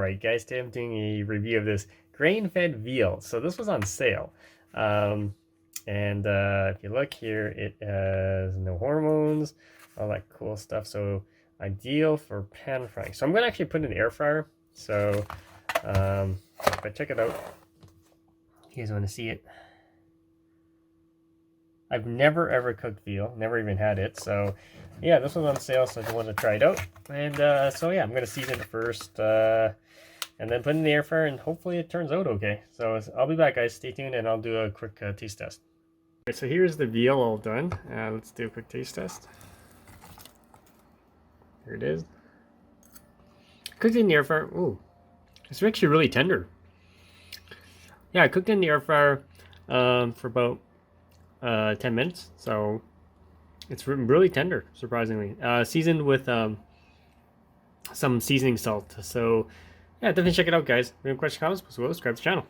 Alright guys, today I'm doing a review of this grain-fed veal. So this was on sale. If you look here, it has no hormones, all that cool stuff. So ideal for pan frying. So I'm going to actually put it in the air fryer. So if I check it out, you guys want to see it. I've never ever cooked veal, never even had it. So yeah, this was on sale, so I just wanted to try it out. And so yeah, I'm going to season it first and then put it in the air fryer, and hopefully it turns out okay. So I'll be back, guys. Stay tuned, and I'll do a quick taste test. Okay, so here's the veal all done. Let's do a quick taste test. Here it is. Cooked it in the air fryer. Ooh, it's actually really tender. Yeah, I cooked it in the air fryer for about 10 minutes, so it's really tender, surprisingly. Seasoned with some seasoning salt. So yeah, definitely check it out, guys. If you have any questions, comments, please subscribe to the channel.